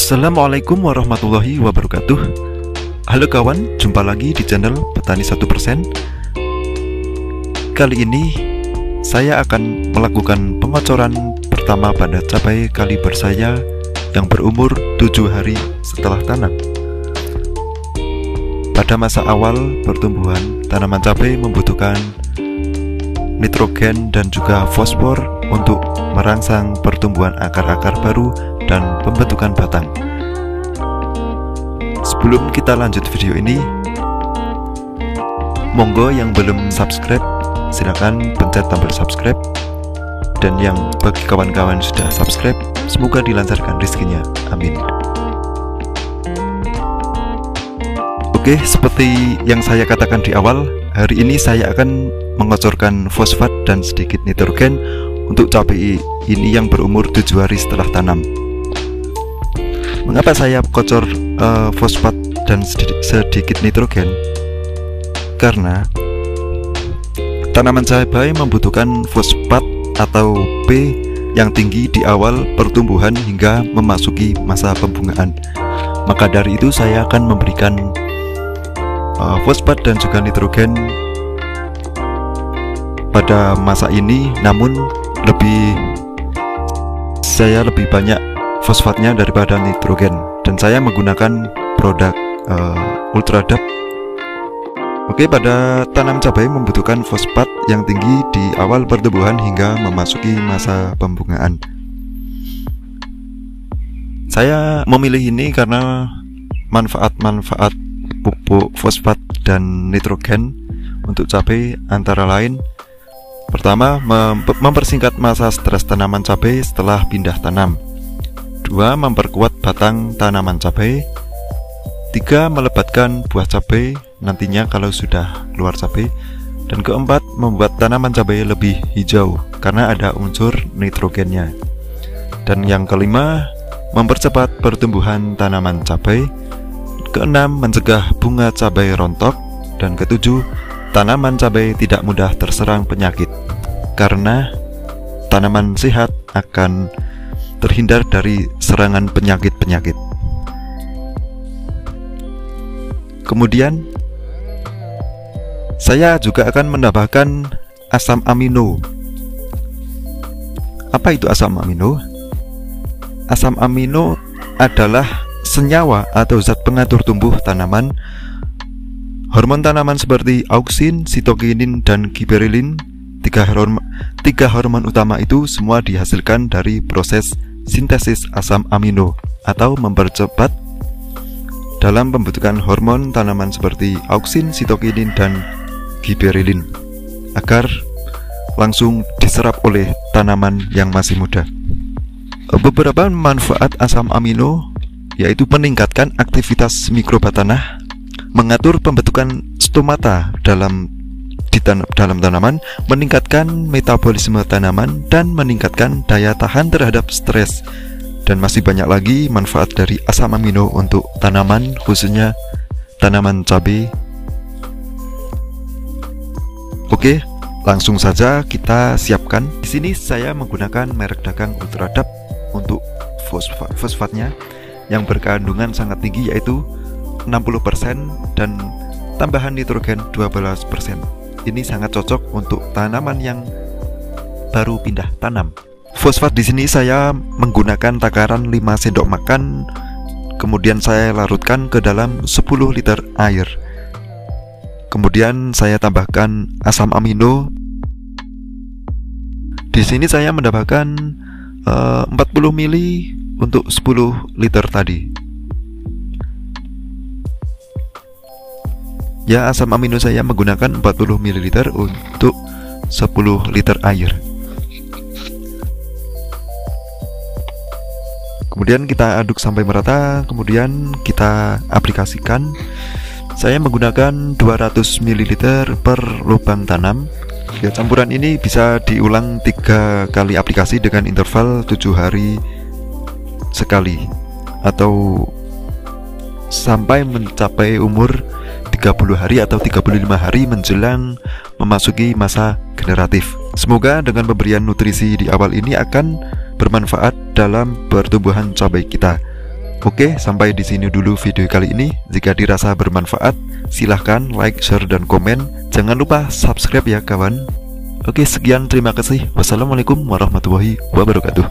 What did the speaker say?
Assalamualaikum warahmatullahi wabarakatuh. Halo kawan, jumpa lagi di channel Petani 1%. Kali ini saya akan melakukan pengocoran pertama pada cabai kaliber saya yang berumur 7 hari setelah tanam. Pada masa awal pertumbuhan, tanaman cabai membutuhkan nitrogen dan juga fosfor untuk merangsang pertumbuhan akar-akar baru dan pembentukan batang. Sebelum kita lanjut video ini, monggo yang belum subscribe silakan pencet tombol subscribe, dan yang bagi kawan-kawan sudah subscribe, semoga dilancarkan rezekinya, amin. Oke, seperti yang saya katakan di awal, hari ini saya akan mengocorkan fosfat dan sedikit nitrogen untuk cabai ini yang berumur 7 hari setelah tanam. Mengapa saya kocor fosfat dan sedikit nitrogen? Karena tanaman cabai membutuhkan fosfat atau P yang tinggi di awal pertumbuhan hingga memasuki masa pembungaan. Maka dari itu saya akan memberikan fosfat dan juga nitrogen pada masa ini, namun saya lebih banyak fosfatnya daripada nitrogen, dan saya menggunakan produk Ultradap. Oke, pada tanam cabai membutuhkan fosfat yang tinggi di awal pertumbuhan hingga memasuki masa pembungaan. Saya memilih ini karena manfaat-manfaat pupuk fosfat dan nitrogen untuk cabai antara lain: pertama, mempersingkat masa stres tanaman cabai setelah pindah tanam. 2. Memperkuat batang tanaman cabai. 3. Melebatkan buah cabai nantinya kalau sudah keluar cabai. Dan keempat, membuat tanaman cabai lebih hijau karena ada unsur nitrogennya. Dan yang kelima, mempercepat pertumbuhan tanaman cabai. Keenam, mencegah bunga cabai rontok. Dan ketujuh, tanaman cabai tidak mudah terserang penyakit karena tanaman sehat akan terhindar dari serangan penyakit-penyakit. Kemudian saya juga akan menambahkan asam amino. Apa itu asam amino? Asam amino adalah senyawa atau zat pengatur tumbuh tanaman. Hormon tanaman seperti auksin, sitokinin, dan giberelin, tiga hormon utama itu semua dihasilkan dari proses sintesis asam amino atau mempercepat dalam pembentukan hormon tanaman seperti auksin, sitokinin, dan giberelin agar langsung diserap oleh tanaman yang masih muda. Beberapa manfaat asam amino yaitu meningkatkan aktivitas mikroba tanah, mengatur pembentukan stomata dalam tanaman, meningkatkan metabolisme tanaman, dan meningkatkan daya tahan terhadap stres. Dan masih banyak lagi manfaat dari asam amino untuk tanaman, khususnya tanaman cabai. Oke, langsung saja kita siapkan. Di sini saya menggunakan merek dagang Ultradap untuk fosfatnya yang berkandungan sangat tinggi, yaitu 60% dan tambahan nitrogen 12%. Ini sangat cocok untuk tanaman yang baru pindah tanam. Fosfat di sini saya menggunakan takaran 5 sendok makan, kemudian saya larutkan ke dalam 10 liter air. Kemudian saya tambahkan asam amino. Di sini saya menambahkan 40 ml untuk 10 liter tadi. Ya, asam amino saya menggunakan 40 ml untuk 10 liter air. Kemudian kita aduk sampai merata, kemudian kita aplikasikan. Saya menggunakan 200 ml per lubang tanam. Ya, campuran ini bisa diulang 3 kali aplikasi dengan interval 7 hari sekali, atau sampai mencapai umur 30 hari atau 35 hari menjelang memasuki masa generatif. Semoga dengan pemberian nutrisi di awal ini akan bermanfaat dalam pertumbuhan cabai kita. Oke, sampai di sini dulu video kali ini. Jika dirasa bermanfaat, silahkan like, share, dan komen. Jangan lupa subscribe ya kawan. Oke, sekian, terima kasih. Wassalamualaikum warahmatullahi wabarakatuh.